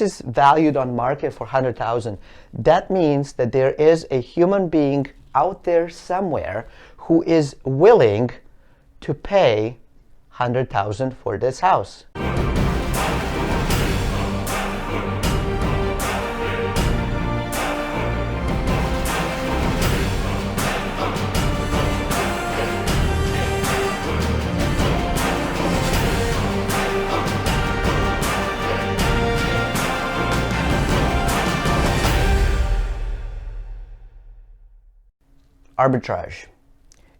is valued on market for 100,000. That means that there is a human being out there somewhere who is willing to pay 100,000 for this house. Arbitrage.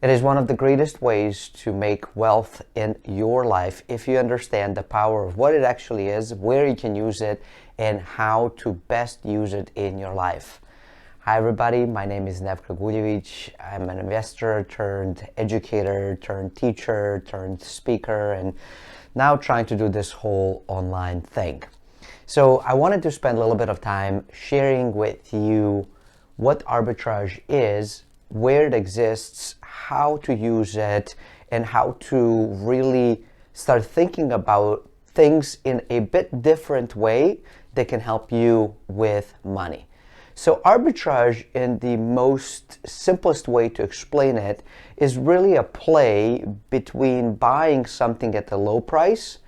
It is one of the greatest ways to make wealth in your life if you understand the power of what it actually is, where you can use it, and how to best use it in your life. Hi everybody, my name is Nev Kraguljevic. I'm an investor turned educator, turned teacher, turned speaker, and now trying to do this whole online thing. So I wanted to spend a little bit of time sharing with you what arbitrage is, where it exists, how to use it, and how to really start thinking about things in a bit different way that can help you with money. So arbitrage, in the most simplest way to explain it, is really a play between buying something at a low price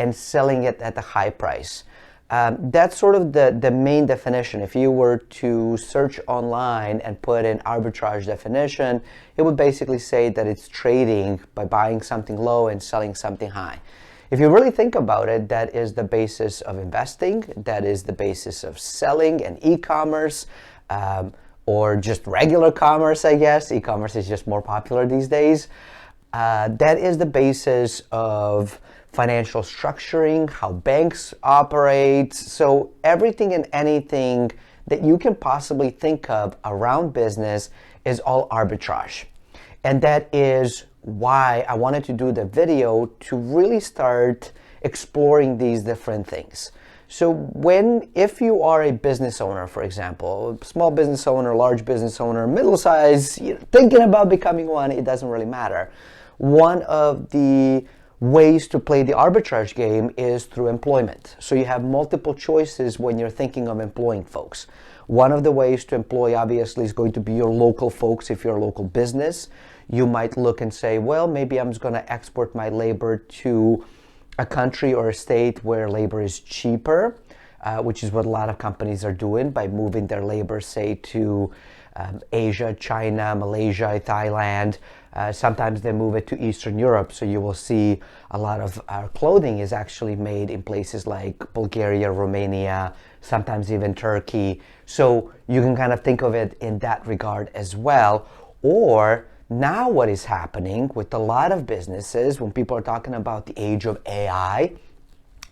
and selling it at a high price. That's sort of the main definition. If you were to search online and put in arbitrage definition, it would basically say that it's trading by buying something low and selling something high. If you really think about it, that is the basis of investing. That is the basis of selling and e-commerce, or just regular commerce, I guess. E-commerce is just more popular these days. That is the basis of financial structuring, how banks operate. So everything and anything that you can possibly think of around business is all arbitrage. And that is why I wanted to do the video, to really start exploring these different things. So if you are a business owner, for example, small business owner, large business owner, middle size, thinking about becoming one, it doesn't really matter. One of the ways to play the arbitrage game is through employment. So you have multiple choices when you're thinking of employing folks. One of the ways to employ, obviously, is going to be your local folks. If you're a local business, you might look and say, well, maybe I'm just going to export my labor to a country or a state where labor is cheaper, which is what a lot of companies are doing by moving their labor, say, to Asia, China, Malaysia, Thailand. Sometimes they move it to Eastern Europe, so you will see a lot of our clothing is actually made in places like Bulgaria, Romania, sometimes even Turkey. So you can kind of think of it in that regard as well. Or now what is happening with a lot of businesses, when people are talking about the age of AI,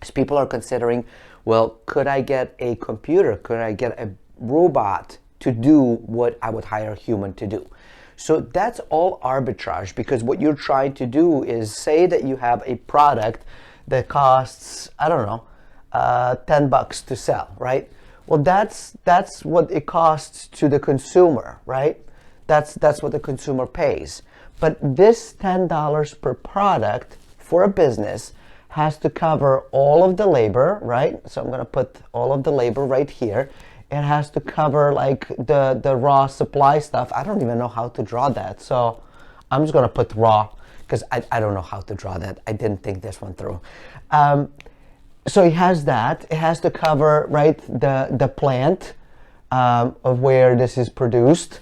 is people are considering, well, could I get a computer? Could I get a robot to do what I would hire a human to do? So that's all arbitrage, because what you're trying to do is say that you have a product that costs, I don't know, $10 to sell, right? Well, that's what it costs to the consumer, right? That's what the consumer pays. But this $10 per product for a business has to cover all of the labor, right? So I'm going to put all of the labor right here. It has to cover like the raw supply stuff. I don't even know how to draw that. So I'm just going to put raw, because I don't know how to draw that. I didn't think this one through. So it has that. It has to cover, right, the plant of where this is produced.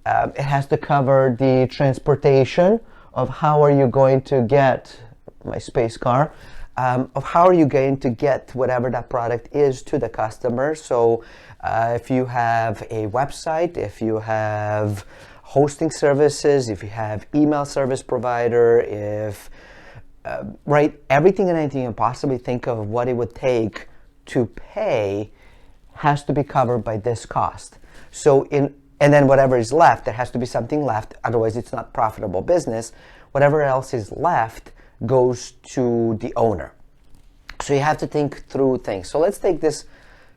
It has to cover the transportation of how are you going to get my space car. Of how are you going to get whatever that product is to the customer. So if you have a website, if you have hosting services, if you have email service provider, if right, everything and anything you can possibly think of what it would take to pay has to be covered by this cost. So and then whatever is left, there has to be something left, otherwise it's not profitable business. Whatever else is left goes to the owner. So you have to think through things. So let's take this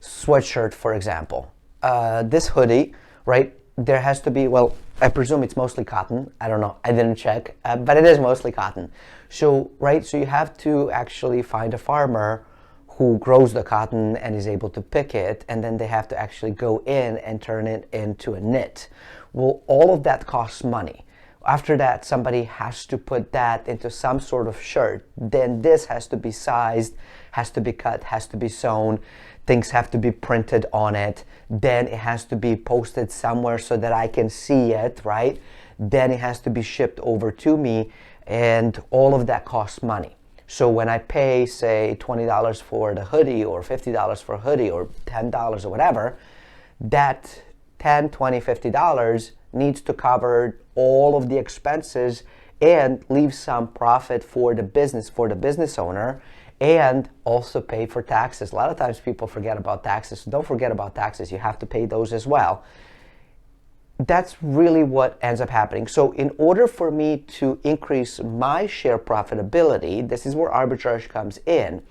sweatshirt, for example. This hoodie, right? There has to be, well, I presume it's mostly cotton. I don't know. I didn't check, but it is mostly cotton. So, right? So you have to actually find a farmer who grows the cotton and is able to pick it, and then they have to actually go in and turn it into a knit. Well, all of that costs money. After that, somebody has to put that into some sort of shirt. Then this has to be sized, has to be cut, has to be sewn. Things have to be printed on it. Then it has to be posted somewhere so that I can see it, right? Then it has to be shipped over to me, and all of that costs money. So when I pay, say, $20 for the hoodie, or $50 for a hoodie, or $10 or whatever, that $10, $20, $50 needs to cover all of the expenses and leave some profit for the business owner, and also pay for taxes. A lot of times people forget about taxes. Don't forget about taxes. You have to pay those as well. That's really what ends up happening. So in order for me to increase my share profitability, this is where arbitrage comes in.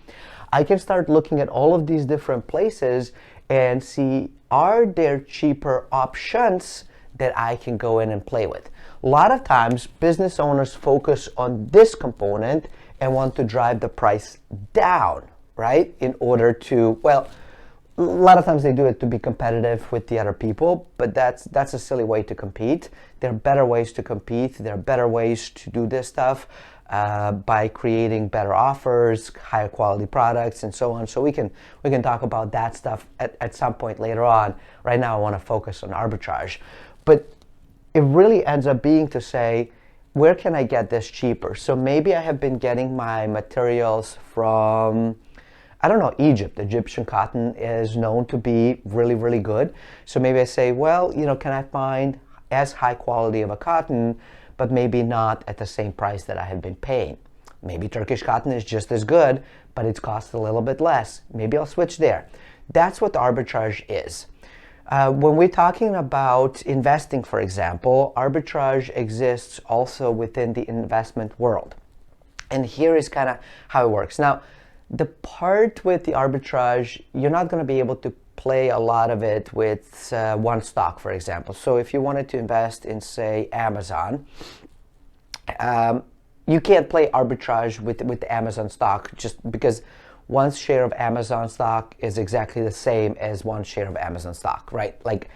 I can start looking at all of these different places and see, are there cheaper options that I can go in and play with? A lot of times business owners focus on this component and want to drive the price down, right? In order to, well, a lot of times they do it to be competitive with the other people, but that's a silly way to compete. There are better ways to compete. There are better ways to do this stuff by creating better offers, higher quality products, and so on. So we can talk about that stuff at some point later on. Right now I want to focus on arbitrage. But it really ends up being to say, where can I get this cheaper? So maybe I have been getting my materials from, I don't know, Egypt. Egyptian cotton is known to be really, really good. So maybe I say, well, can I find as high quality of a cotton, but maybe not at the same price that I have been paying? Maybe Turkish cotton is just as good, but it's cost a little bit less. Maybe I'll switch there. That's what arbitrage is. When we're talking about investing, for example, arbitrage exists also within the investment world. And here is kind of how it works. Now, the part with the arbitrage, you're not going to be able to play a lot of it with one stock, for example. So if you wanted to invest in, say, Amazon, you can't play arbitrage with the Amazon stock, just because one share of Amazon stock is exactly the same as one share of Amazon stock, right? Like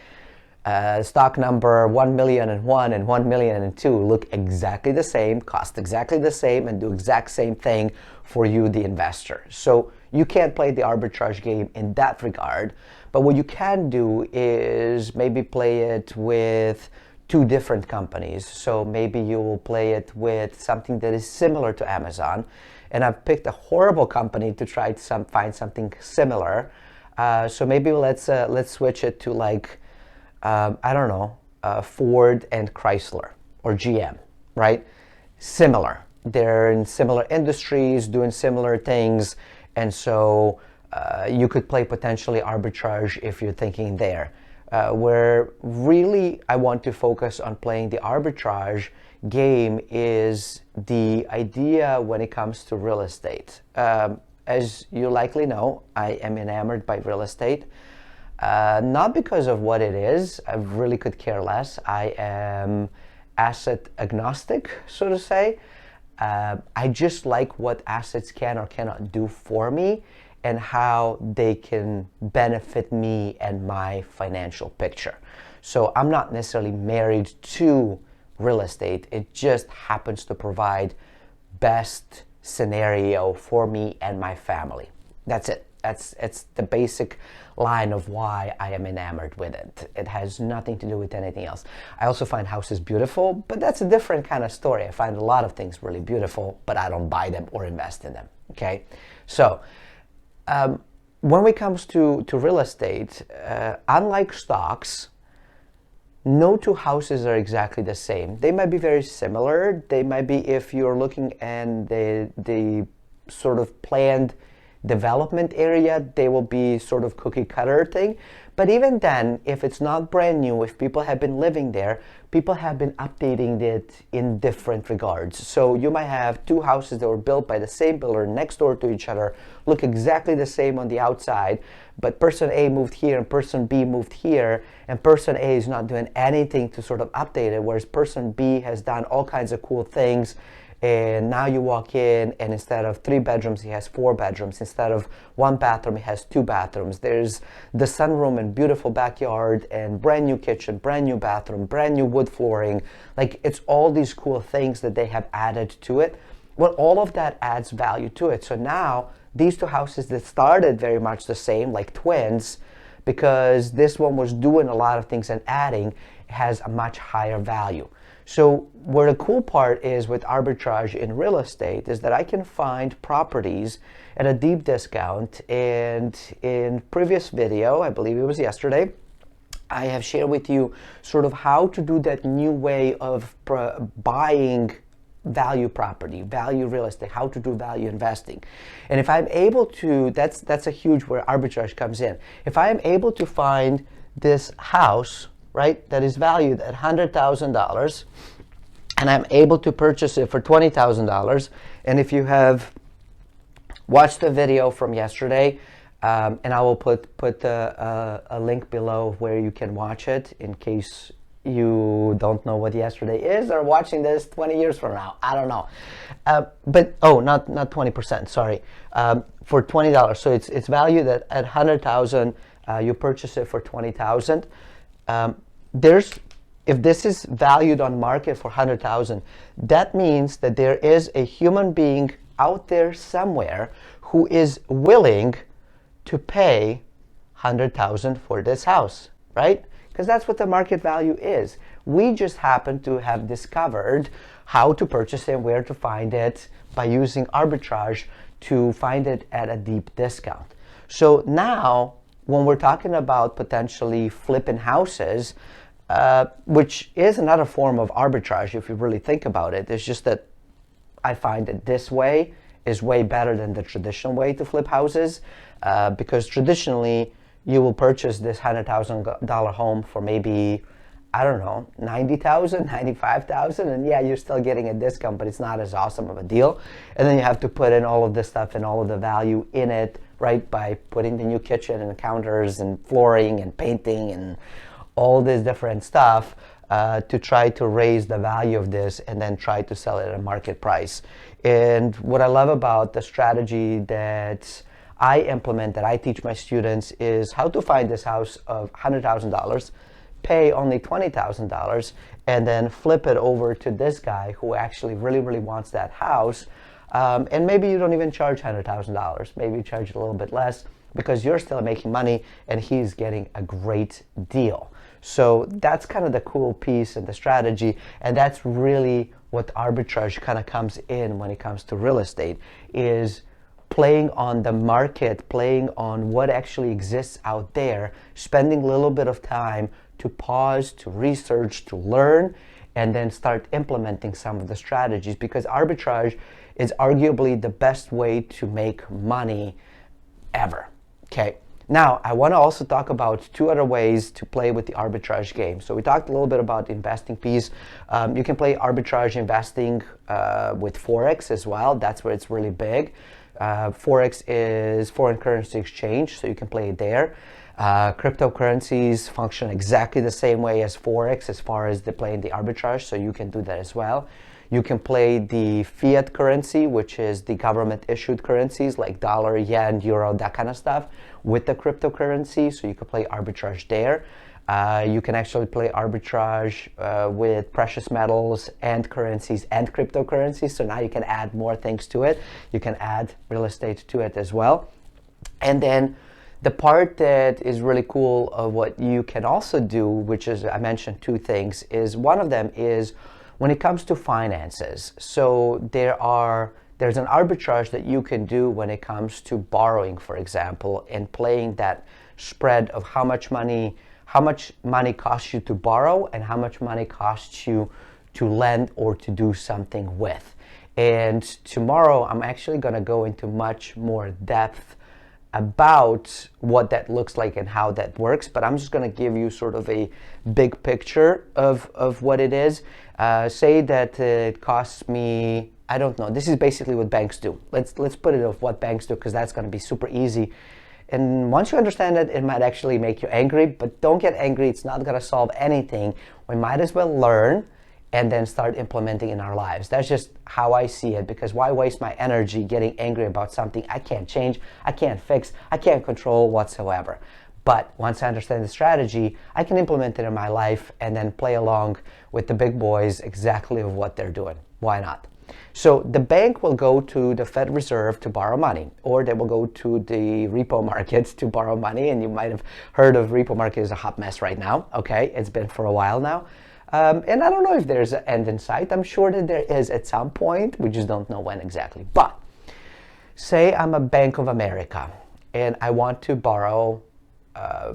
stock number 1,000,001 and 1,000,002 look exactly the same, cost exactly the same, and do exact same thing for you, the investor. So you can't play the arbitrage game in that regard. But what you can do is maybe play it with two different companies. So maybe you will play it with something that is similar to Amazon. And I've picked a horrible company to try to find something similar. So maybe let's switch it to, like, I don't know, Ford and Chrysler, or GM, right? Similar. They're in similar industries, doing similar things. And so you could play potentially arbitrage if you're thinking there. Where really I want to focus on playing the arbitrage game is the idea when it comes to real estate. As you likely know, I am enamored by real estate. Not because of what it is. I really could care less. I am asset agnostic, so to say. I just like what assets can or cannot do for me, and how they can benefit me and my financial picture. So I'm not necessarily married to real estate. It just happens to provide best scenario for me and my family. That's it. It's the basic line of why I am enamored with it. It has nothing to do with anything else. I also find houses beautiful, but that's a different kind of story. I find a lot of things really beautiful, but I don't buy them or invest in them. Okay, so when it comes to real estate, unlike stocks, no two houses are exactly the same. They might be very similar. They might be, if you're looking at the sort of planned development area, they will be sort of cookie cutter thing. But even then, if it's not brand new, if people have been living there, people have been updating it in different regards. So you might have two houses that were built by the same builder next door to each other, look exactly the same on the outside, but person A moved here and person B moved here, and person A is not doing anything to sort of update it, whereas person B has done all kinds of cool things and now you walk in and instead of 3 bedrooms he has 4 bedrooms, instead of 1 bathroom he has 2 bathrooms. There's the sunroom and beautiful backyard and brand new kitchen, brand new bathroom, brand new wood flooring. Like, it's all these cool things that they have added to it. Well, all of that adds value to it. So now these 2 houses that started very much the same, like twins, because this one was doing a lot of things and adding, has a much higher value. So where the cool part is with arbitrage in real estate is that I can find properties at a deep discount. And in previous video, I believe it was yesterday, I have shared with you sort of how to do that new way of buying value property, value real estate, how to do value investing. And if I'm able to, that's a huge where arbitrage comes in. If I am able to find this house, right, that is valued at $100,000, and I'm able to purchase it for $20,000, and if you have watched the video from yesterday, and I will put a link below where you can watch it in case you don't know what yesterday is or watching this 20 years from now. I don't know. But, oh, not 20%, sorry. For $20. So it's valued at $100,000. You purchase it for $20,000. If this is valued on market for $100,000, that means that there is a human being out there somewhere who is willing to pay $100,000 for this house, right? Because that's what the market value is. We just happen to have discovered how to purchase it, where to find it, by using arbitrage to find it at a deep discount. So now, when we're talking about potentially flipping houses, which is another form of arbitrage if you really think about it, it's just that I find that this way is way better than the traditional way to flip houses, because traditionally, you will purchase this $100,000 home for maybe, I don't know, $90,000, $95,000, and yeah, you're still getting a discount, but it's not as awesome of a deal. And then you have to put in all of this stuff and all of the value in it, right, by putting the new kitchen and counters and flooring and painting and all this different stuff to try to raise the value of this and then try to sell it at a market price. And what I love about the strategy that I implement, that I teach my students, is how to find this house of $100,000, pay only $20,000, and then flip it over to this guy who actually really, really wants that house. And maybe you don't even charge $100,000. Maybe you charge a little bit less because you're still making money and he's getting a great deal. So that's kind of the cool piece and the strategy, and that's really what arbitrage kind of comes in when it comes to real estate, is playing on the market, playing on what actually exists out there, spending a little bit of time to pause, to research, to learn, and then start implementing some of the strategies, because arbitrage is arguably the best way to make money ever. Okay. Now, I want to also talk about 2 other ways to play with the arbitrage game. So we talked a little bit about the investing piece. You can play arbitrage investing with Forex as well. That's where it's really big. Forex is foreign currency exchange, so you can play it there. Cryptocurrencies function exactly the same way as Forex as far as playing the arbitrage, so you can do that as well. You can play the fiat currency, which is the government issued currencies like dollar, yen, euro, that kind of stuff, with the cryptocurrency, so you can play arbitrage there. You can actually play arbitrage with precious metals and currencies and cryptocurrencies, so now you can add more things to it. You can add real estate to it as well. And then the part that is really cool of what you can also do, which is, I mentioned 2 things, is one of them is when it comes to finances. So there's an arbitrage that you can do when it comes to borrowing, for example, and playing that spread of how much money costs you to borrow and how much money costs you to lend or to do something with. And tomorrow I'm actually going to go into much more depth about what that looks like and how that works, but I'm just going to give you sort of a big picture of what it is. Say that it costs me, I don't know, this is basically what banks do. Let's put it of what banks do, because that's going to be super easy. And once you understand it, it might actually make you angry, but don't get angry. It's not going to solve anything. We might as well learn and then start implementing in our lives. That's just how I see it, because why waste my energy getting angry about something I can't change, I can't fix, I can't control whatsoever. But once I understand the strategy, I can implement it in my life and then play along with the big boys exactly of what they're doing. Why not? So the bank will go to the Fed Reserve to borrow money, or they will go to the repo markets to borrow money. And you might have heard of repo market is a hot mess right now. Okay, it's been for a while now. And I don't know if there's an end in sight. I'm sure that there is at some point. We just don't know when exactly. But say I'm a Bank of America and I want to borrow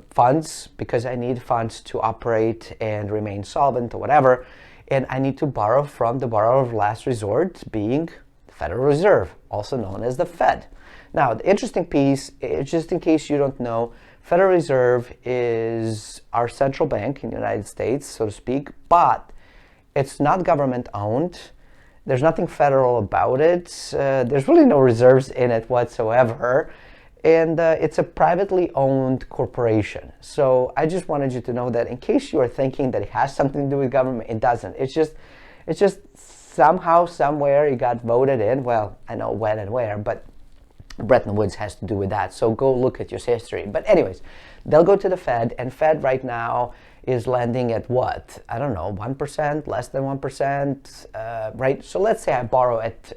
funds because I need funds to operate and remain solvent or whatever. And I need to borrow from the borrower of last resort, being the Federal Reserve, also known as the Fed. Now, the interesting piece, just in case you don't know, Federal Reserve is our central bank in the United States, so to speak, but it's not government owned. There's nothing federal about it. There's really no reserves in it whatsoever. And it's a privately owned corporation. So I just wanted you to know that in case you are thinking that it has something to do with government, it doesn't. It's just somehow, somewhere it got voted in. Well, I know when and where, but Bretton Woods has to do with that. So go look at your history. But anyways, they'll go to the Fed, and Fed right now is lending at what? I don't know, 1%, less than 1%, right? So let's say I borrow at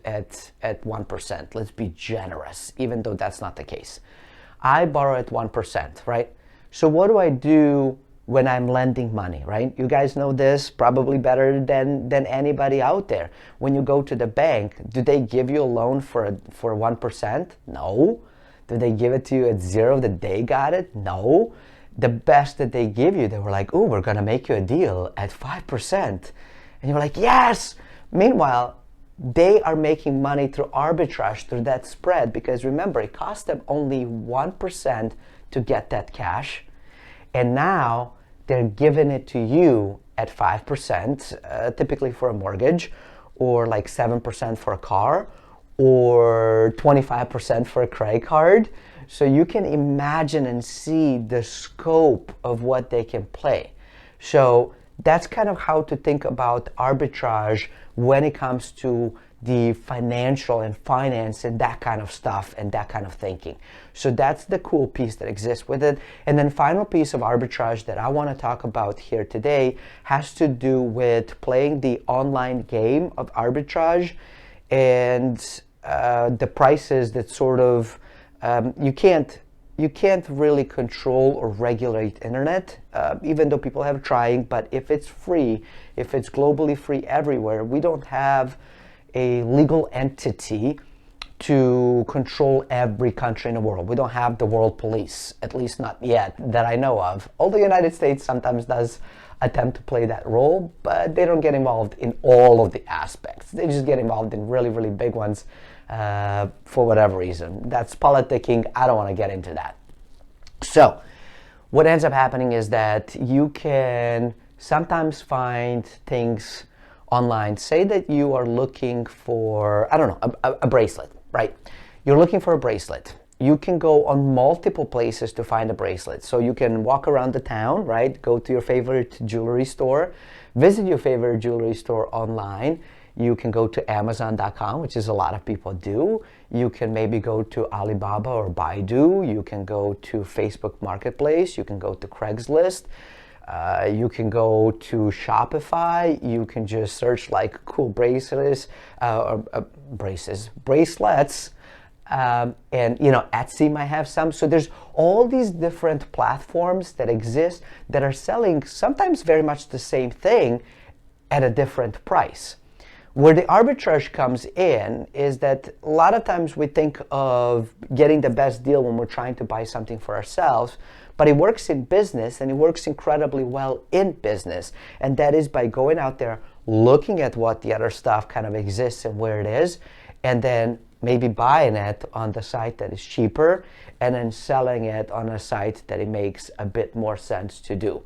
1%. Let's be generous, even though that's not the case. I borrow at 1%, right? So what do I do when I'm lending money, right? You guys know this probably better than anybody out there. When you go to the bank, do they give you a loan for 1%? No. Do they give it to you at zero that they got it? No. The best that they give you, they were like, oh, we're going to make you a deal at 5%. And you're like, yes. Meanwhile, they are making money through arbitrage, through that spread, because remember, it cost them only 1% to get that cash. And now they're giving it to you at 5%, typically for a mortgage, or like 7% for a car, or 25% for a credit card. So you can imagine and see the scope of what they can play. So that's kind of how to think about arbitrage when it comes to the financial and finance and that kind of stuff and that kind of thinking. So that's the cool piece that exists with it. And then final piece of arbitrage that I want to talk about here today has to do with playing the online game of arbitrage and the prices that sort of you can't really control or regulate internet, even though people have trying. But if it's free, if it's globally free everywhere, we don't have a legal entity to control every country in the world. We don't have the world police, at least not yet, that I know of. Although the United States sometimes does attempt to play that role, but they don't get involved in all of the aspects. They just get involved in really, really big ones for whatever reason. That's politicking. I don't want to get into that. So what ends up happening is that you can sometimes find things online. Say that you are looking for, I don't know, a bracelet, right? You're looking for a bracelet. You can go on multiple places to find a bracelet. So you can walk around the town, right? Go to your favorite jewelry store, visit your favorite jewelry store online. You can go to Amazon.com, which is a lot of people do. You can maybe go to Alibaba or Baidu. You can go to Facebook Marketplace. You can go to Craigslist. You can go to Shopify. You can just search like cool bracelets, bracelets. And Etsy might have some. So there's all these different platforms that exist that are selling sometimes very much the same thing at a different price. Where the arbitrage comes in is that a lot of times we think of getting the best deal when we're trying to buy something for ourselves, but it works in business, and it works incredibly well in business. And that is by going out there, looking at what the other stuff kind of exists and where it is, and then maybe buying it on the site that is cheaper, and then selling it on a site that it makes a bit more sense to do.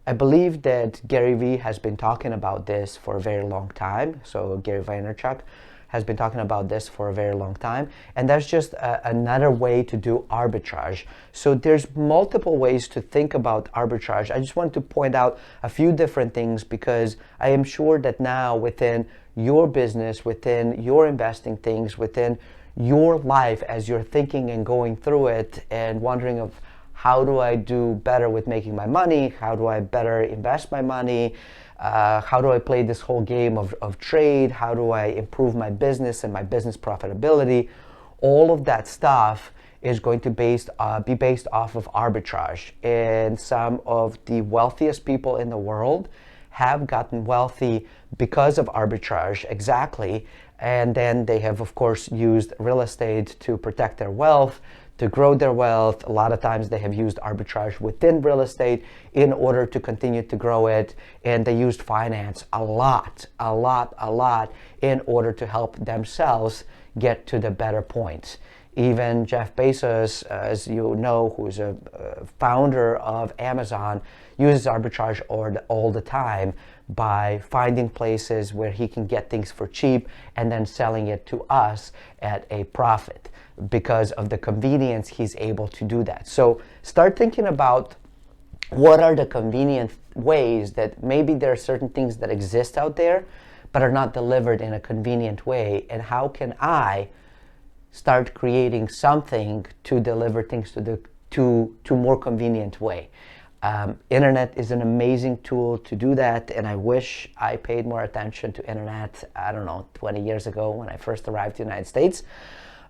I believe that Gary Vee has been talking about this for a very long time. So Gary Vaynerchuk has been talking about this for a very long time, and that's just another way to do arbitrage. So there's multiple ways to think about arbitrage. I just want to point out a few different things, because I am sure that now within your business, within your investing things, within your life, as you're thinking and going through it and wondering of how do I do better with making my money, how do I better invest my money, how do I play this whole game of trade, how do I improve my business and my business profitability, all of that stuff is going to be based off of arbitrage. And some of the wealthiest people in the world have gotten wealthy because of arbitrage, exactly. And then they have, of course, used real estate to protect their wealth, to grow their wealth. A lot of times they have used arbitrage within real estate in order to continue to grow it. And they used finance a lot in order to help themselves get to the better points. Even Jeff Bezos, as you know, who's a founder of Amazon, uses arbitrage all the time by finding places where he can get things for cheap and then selling it to us at a profit. Because of the convenience, he's able to do that. So start thinking about what are the convenient ways that maybe there are certain things that exist out there but are not delivered in a convenient way, and how can I start creating something to deliver things to more convenient way. Internet is an amazing tool to do that, and I wish I paid more attention to internet, I don't know, 20 years ago when I first arrived to the United States.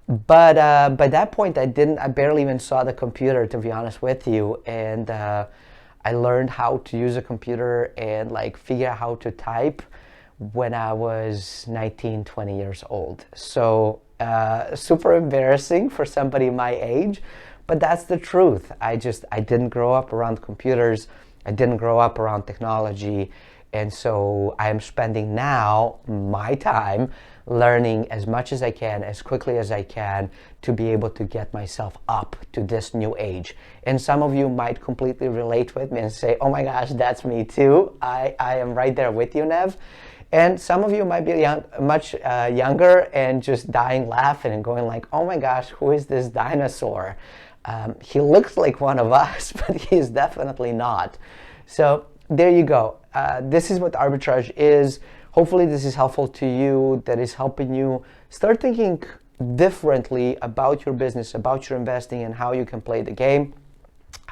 But by that point, I barely even saw the computer, to be honest with you. And I learned how to use a computer and like figure out how to type when I was 19, 20 years old. So super embarrassing for somebody my age, but that's the truth. I didn't grow up around computers. I didn't grow up around technology. And so I am spending now my time learning as much as I can, as quickly as I can, to be able to get myself up to this new age. And some of you might completely relate with me and say, oh my gosh, that's me too. I am right there with you, Nev. And some of you might be much younger and just dying laughing and going like, oh my gosh, who is this dinosaur? He looks like one of us, but he is definitely not. So there you go. This is what arbitrage is. Hopefully this is helpful to you, that is helping you start thinking differently about your business, about your investing, and how you can play the game.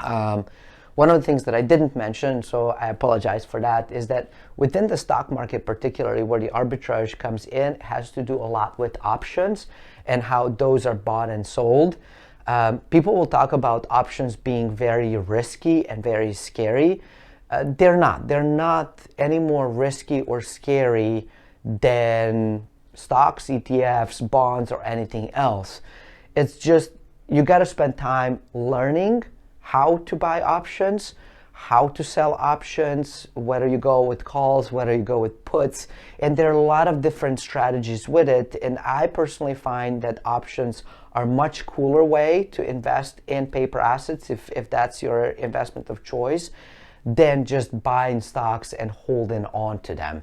One of the things that I didn't mention, so I apologize for that, is that within the stock market, particularly where the arbitrage comes in, it has to do a lot with options and how those are bought and sold. People will talk about options being very risky and very scary. They're not. They're not any more risky or scary than stocks, ETFs, bonds, or anything else. It's just you got to spend time learning how to buy options, how to sell options, whether you go with calls, whether you go with puts, and there are a lot of different strategies with it. And I personally find that options are a much cooler way to invest in paper assets, if that's your investment of choice, than just buying stocks and holding on to them,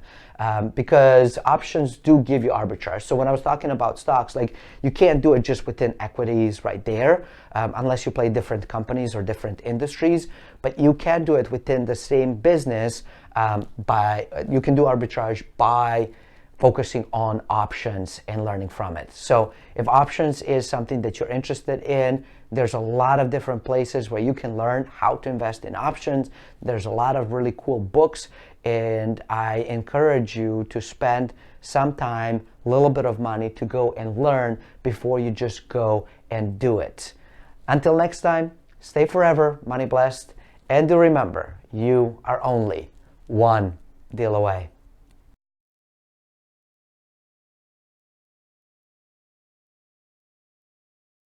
because options do give you arbitrage. So when I was talking about stocks, like you can't do it just within equities right there, unless you play different companies or different industries, but you can do it within the same business. You can do arbitrage by focusing on options and learning from it. So if options is something that you're interested in, there's a lot of different places where you can learn how to invest in options. There's a lot of really cool books, and I encourage you to spend some time, a little bit of money to go and learn before you just go and do it. Until next time, stay forever money blessed, and do remember, you are only one deal away.